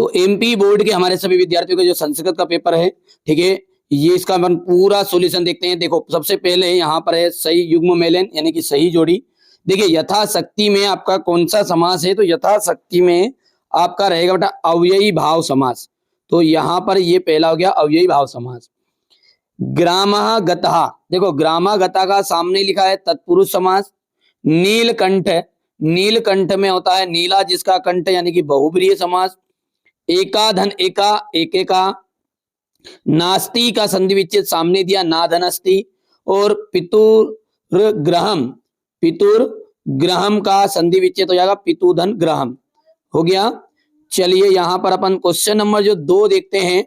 तो MP board के हमारे सभी विद्यार्थियों का जो संस्कृत का पेपर है, ठीक है, ये इसका अपन पूरा सॉल्यूशन देखते हैं। देखो सबसे पहले यहाँ पर है सही युग्म मेलन यानी कि सही जोड़ी। देखिए यथाशक्ति में आपका कौन सा समास है, तो यथाशक्ति में आपका रहेगा बेटा अव्ययी भाव समास। तो यहाँ पर ये पहला हो गया अव्ययी भाव समास। ग्रामः गतः, देखो ग्रामः गतः का सामने लिखा है तत्पुरुष समास। नीलकंठ, नीलकंठ में होता है नीला जिसका कंठ यानी कि बहुब्रीहि समास। एका धन एका एक एका। नास्ति का संधि विच्छेद सामने दिया ना धन अस्ति। और पितुर्ग्रहम, पितुर्ग्रहम का संधि विच्छेद हो जाएगा पितुधन ग्रहम। हो गया। चलिए यहाँ पर अपन क्वेश्चन नंबर जो 2 देखते हैं।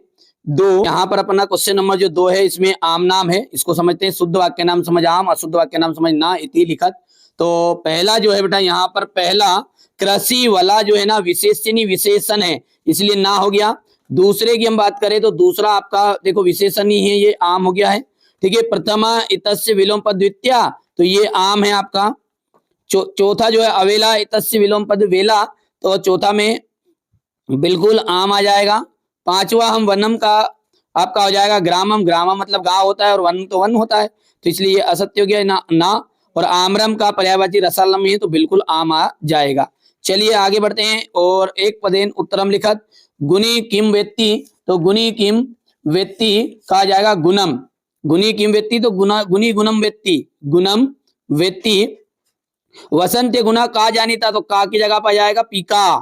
2 यहाँ पर अपना क्वेश्चन नंबर जो 2 है, इसमें आम नाम है, इसको समझते हैं। शुद्ध वाक्य नाम समझ आम, अशुद्ध वाक्य नाम समझ ना इति लिखत। तो पहला जो है बेटा यहाँ पर पहला कृषि वाला जो है ना विशेषणी विशेषण है, इसलिए ना हो गया। दूसरे की हम बात करें तो दूसरा आपका देखो विशेषण ही है, ये आम हो गया है, ठीक है। प्रथमा इतस्य विलोम पद द्वितीया, तो ये आम है आपका। चौथा जो है अवेला इतस्य विलोम पद वेला, तो चौथा में बिल्कुल आम आ जाएगा। पांचवा हम वनम का आपका हो जाएगा ग्रामम, ग्रामम मतलब गांव होता है और वन तो वन होता है, तो इसलिए असत्य हो गया ना। और आम्रम का पर्यायवाची रसालम है, तो बिल्कुल आम आ जाएगा। चलिए आगे बढ़ते हैं। और एक पदेन उत्तरम लिखत गुणी किम वेत्ति, तो गुणी किम वेत्ति कहा जाएगा गुणम। गुणी किम वेत्ति तो गुणी गुणम वेत्ति, गुणम वेत्ति। वसंत गुना का जानीता, तो का की जगह पर जाएगा पीका,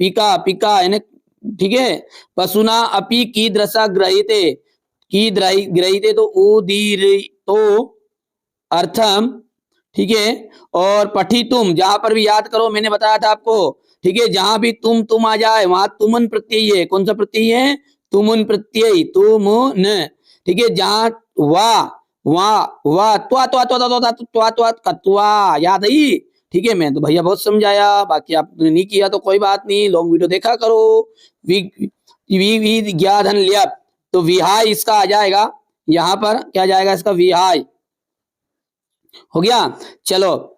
पीका पीका यानी ठीक है। पशुना अपि की दृशा ग्रहीते, की ग्रहीते तो उदीर तो अर्थम, ठीक है। और पठी तुम, जहां पर भी याद करो मैंने बताया था आपको, ठीक है, जहां भी तुम आ जाए वहां तुमन प्रत्यय है। कौन सा प्रत्यय है? तुमुन प्रत्यय, तुमुन, ठीक है। जहां वाह त्वा कत्वा याद आई, ठीक है। मैं तो भैया बहुत समझाया, बाकी आपने नहीं किया तो कोई बात नहीं, लॉन्ग वीडियो देखा करो। वी ज्ञाधन ल्यप, तो विहाय इसका आ जाएगा, यहाँ पर क्या जाएगा इसका विहाय। हो गया। चलो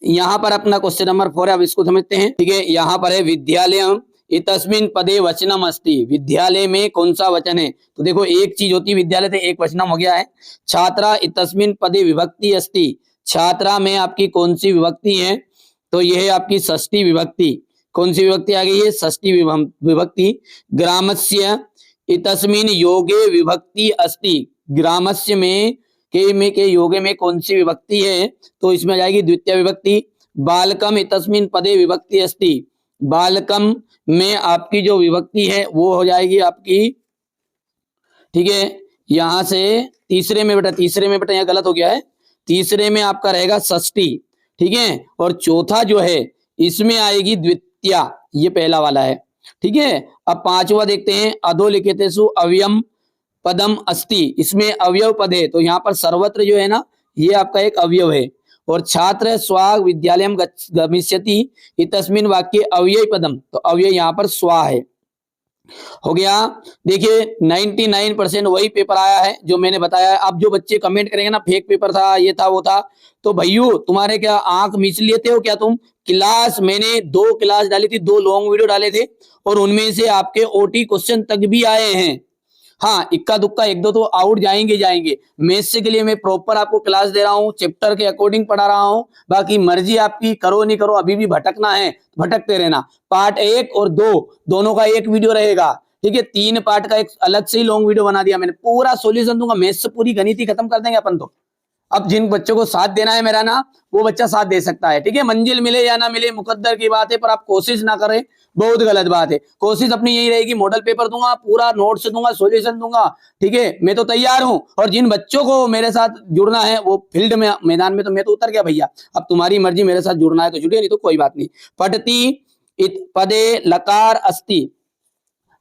यहाँ पर अपना क्वेश्चन नंबर 4 है, अब इसको समझते हैं, ठीक है। यहाँ पर है विद्यालयम इतस्मिन् पदे वचनम अस्ति, विद्यालय में कौन सा वचन है? तो देखो एक चीज होती है विद्यालय से एक वचनम हो गया है। छात्रा इतस्मिन् पदे विभक्ति अस्ति, छात्रा में आपकी कौन सी विभक्ति है? तो यह है आपकी षष्ठी विभक्ति। कौन सी विभक्ति आ गई है? षष्ठी विभक्ति। ग्रामस्य इतस्मिन् योगे विभक्ति अस्ति, ग्रामस्य में के योगे में कौन सी विभक्ति है? तो इसमें आ जाएगी द्वितीय विभक्ति। बालकम इतस्मिन् पदे विभक्ति अस्ति, बालकम में आपकी जो विभक्ति है वो हो जाएगी आपकी, ठीक है। यहां से तीसरे में बेटा यहाँ गलत हो गया है, तीसरे में आपका रहेगा षष्ठी, ठीक है। और चौथा जो है इसमें आएगी द्वितीया, ये पहला वाला है, ठीक है। अब पांचवा देखते हैं। अधोलिखितेषु अव्ययम पदम अस्ति, इसमें अवयव पद है, तो यहाँ पर सर्वत्र जो है ना ये आपका एक अवयव है। और छात्र स्वा विद्यालयम गमिष्यति इतस्मिन् वाक्ये अव्यय पदम, तो अव्यय यहाँ पर स्वा है। हो गया। देखिए 99% वही पेपर आया है जो मैंने बताया है। अब जो बच्चे कमेंट करेंगे ना फेक पेपर था, ये था वो था, तो भैया तुम्हारे क्या आंख मीच लेते हो क्या तुम? क्लास मैंने 2 क्लास डाली थी, 2 लॉन्ग वीडियो डाले थे, और उनमें से आपके ओटी क्वेश्चन तक भी आए हैं। हाँ इक्का दुक्का एक दो तो आउट जाएंगे। मैथ्स के लिए मैं प्रॉपर आपको क्लास दे रहा हूँ, चैप्टर के अकॉर्डिंग पढ़ा रहा हूँ, बाकी मर्जी आपकी, करो नहीं करो, अभी भी भटकना है भटकते रहना। पार्ट 1 और 2 दोनों का एक वीडियो रहेगा, ठीक है। 3 पार्ट का एक अलग से ही लॉन्ग वीडियो बना दिया मैंने, पूरा सोल्यूशन दूंगा। मैथ्स से पूरी गणित ही खत्म कर देंगे अपन तो। अब जिन बच्चों को साथ देना है मेरा ना, वो बच्चा साथ दे सकता है, ठीक है। मंजिल मिले या ना मिले मुकद्दर की बात है, पर आप कोशिश ना करें बहुत गलत बात है। कोशिश अपनी यही रहेगी, मॉडल पेपर दूंगा, पूरा नोट्स दूंगा, सॉल्यूशन दूंगा, ठीक है। मैं तो तैयार हूं, और जिन बच्चों को मेरे साथ जुड़ना है वो फील्ड में मैदान में, तो मैं तो उतर गया भैया। अब तुम्हारी मर्जी, मेरे साथ जुड़ना है तो जुड़िए, नहीं तो कोई बात नहीं। पठति पदे लकार अस्ति,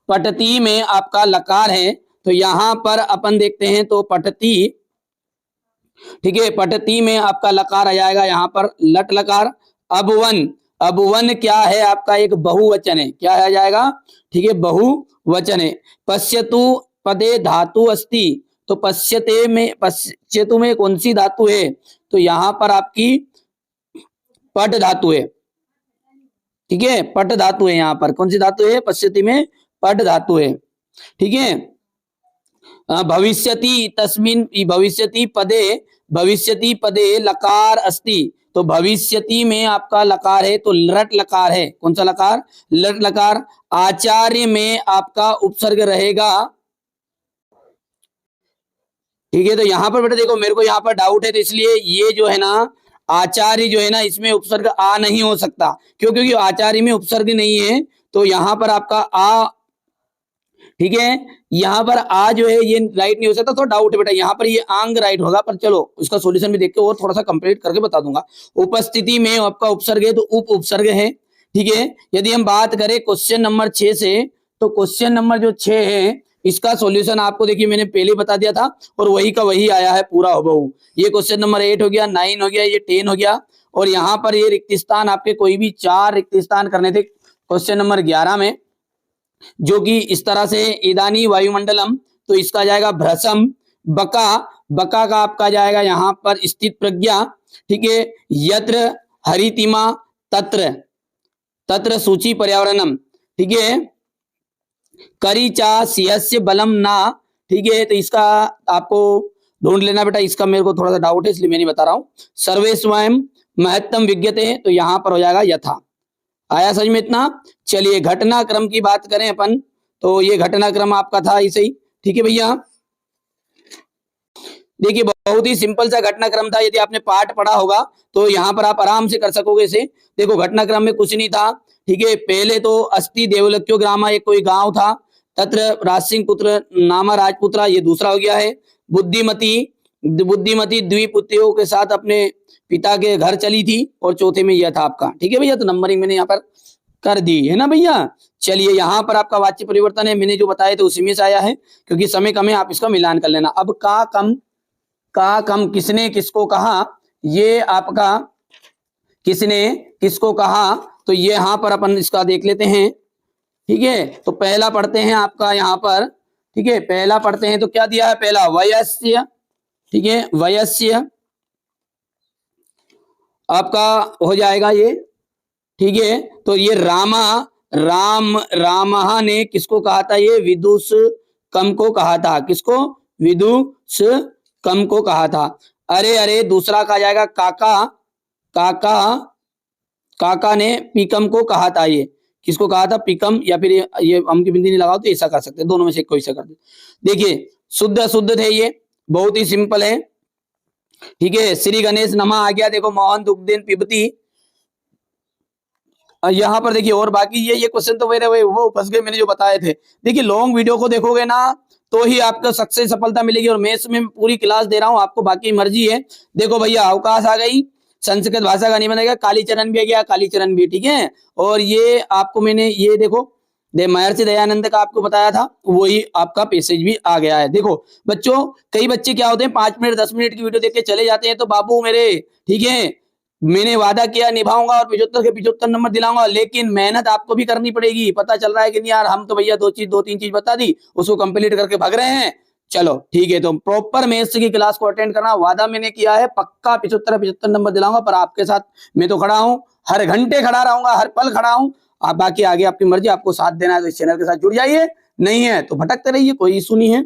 पठति में आपका लकार है, तो यहां पर अपन देखते हैं तो पठति, ठीक है। पठति में आपका लकार आ जाएगा यहाँ पर लट लकार। अबवन, अबवन क्या है आपका एक बहुवचन है, क्या आ जाएगा, ठीक है, बहुवचन है। पश्यतु पदे धातु अस्ति, तो पश्यतु में कौन सी धातु है? तो यहाँ पर आपकी पट धातु है, ठीक है, पट धातु है यहाँ पर, कौन सी धातु है, पश्यति में पट धातु है। ठीक है, भविष्यति तस्मिन भविष्यति पदे लकार अस्ति, तो भविष्यति में आपका लकार है तो लट लकार है, कौन सा लकार, लट लकार। आचार्य में आपका उपसर्ग रहेगा। ठीक है, तो यहां पर बेटा देखो मेरे को यहाँ पर डाउट है, तो इसलिए ये जो है ना आचार्य जो है ना इसमें उपसर्ग आ नहीं हो सकता, क्यों, क्योंकि आचार्य में उपसर्ग नहीं है, तो यहां पर आपका आ, ठीक है, यहाँ पर आ जो है ये राइट नहीं हो सकता, तो डाउट है बेटा, यहाँ पर ये आंग राइट होगा, पर चलो इसका सॉल्यूशन भी देख के और थोड़ा सा कंप्लीट करके बता दूंगा। उपस्थिति में आपका उपसर्ग है तो उप उपसर्ग है। ठीक है, यदि हम बात करें क्वेश्चन नंबर 6 से, तो क्वेश्चन नंबर जो 6 है इसका सॉल्यूशन आपको देखिए मैंने पहले बता दिया था और वही का वही आया है पूरा हुबहू। ये क्वेश्चन नंबर 8 हो गया, 9 हो गया, ये 10 हो गया, और यहाँ पर ये रिक्त स्थान आपके कोई भी 4 रिक्त स्थान करने थे क्वेश्चन नंबर 11 में, जो कि इस तरह से इदानी वायुमंडलम, तो इसका जाएगा भ्रसम, बका, बका का आपका जाएगा यहाँ पर स्थित प्रज्ञा। ठीक है, यत्र हरितिमा तत्र, तत्र सूची पर्यावरणम। ठीक है, करीचा सिंहस्य बलम ना। ठीक है, तो इसका आपको ढूंढ लेना बेटा, इसका मेरे को थोड़ा सा डाउट है इसलिए मैं नहीं बता रहा हूँ। सर्वे स्वयं महत्तम विज्ञते, तो यहाँ पर हो जाएगा यथा। आया समझ में इतना। चलिए घटनाक्रम की बात करें अपन, तो ये घटनाक्रम आपका था ऐसे ही। ठीक है भैया, देखिए बहुत ही सिंपल सा घटनाक्रम था, यदि आपने पाठ पढ़ा होगा तो यहाँ पर आप आराम से कर सकोगे इसे। देखो घटनाक्रम में कुछ नहीं था। ठीक है, पहले तो अस्ति देवलक्यो ग्रामा, एक कोई गांव था, तत्र राजसिंह पुत्र नामा राजपुत्रा, ये दूसरा हो गया है। बुद्धिमती, बुद्धिमती द्विपुत्रियों के साथ अपने पिता के घर चली थी, और चौथे में यह था आपका। ठीक है भैया, तो नंबरिंग मैंने यहाँ पर कर दी है ना भैया। चलिए यहाँ पर आपका वाच्य परिवर्तन है, मैंने जो बताया था उसी में से आया है, क्योंकि समय कम है, आप इसका मिलान कर लेना। अब का कम किसने किसको कहा, ये आपका किसने किसको कहा, तो ये यहाँ पर अपन इसका देख लेते हैं। ठीक है, तो पहला पढ़ते हैं आपका यहाँ पर। ठीक है, पहला पढ़ते हैं तो क्या दिया है, पहला वयस्य। ठीक है, वयस्य आपका हो जाएगा ये। ठीक है, तो ये रामा ने किसको कहा था, ये विदुष कम को कहा था, किसको, विदुष कम को कहा था। अरे अरे दूसरा कहा जाएगा काका ने पीकम को कहा था, ये किसको कहा था, पीकम, या फिर ये हम की बिंदी नहीं लगाओ तो ऐसा कर सकते हैं, दोनों में से कोई सा कर दे। देखिए शुद्ध थे, ये बहुत ही सिंपल है। ठीक है, श्री गणेश नमा आ गया, देखो मोहन दुग्धेन पिबती। यहाँ पर देखिए, और बाकी ये क्वेश्चन तो मेरे वो फंस गए मैंने जो बताए थे। देखिए लॉन्ग वीडियो को देखोगे ना तो ही आपको सक्सेस सफलता मिलेगी, और मैं इसमें पूरी क्लास दे रहा हूँ, आपको बाकी मर्जी है। देखो भैया अवकाश आ गई, संस्कृत भाषा का निबंध आ गया, कालीचरण भी आ गया, कालीचरण भी। ठीक है, और ये आपको मैंने ये देखो महर्षि दयानंद का आपको बताया था, वही आपका पैसेज भी आ गया है। देखो बच्चों, कई बच्चे क्या होते हैं 5 मिनट 10 मिनट की वीडियो देख के चले जाते हैं, तो बाबू मेरे, ठीक है, मैंने वादा किया निभाऊंगा और 75 के 75 नंबर दिलाऊंगा, लेकिन मेहनत आपको भी करनी पड़ेगी। पता चल रहा है कि नहीं यार, हम तो भैया दो तीन चीज बता दी, उसको कंप्लीट करके भाग रहे हैं। चलो ठीक है, तो प्रॉपर मैथ्स की क्लास को अटेंड करना, वादा मैंने किया है, पक्का 75 नंबर दिलाऊंगा। पर आपके साथ मैं तो खड़ा हूं, हर घंटे खड़ा रहूंगा, हर पल खड़ा हूं। आप बाकी आगे आपकी मर्जी, आपको साथ देना है तो इस चैनल के साथ जुड़ जाइए, नहीं है तो भटकते रहिए, कोई इशू नहीं है।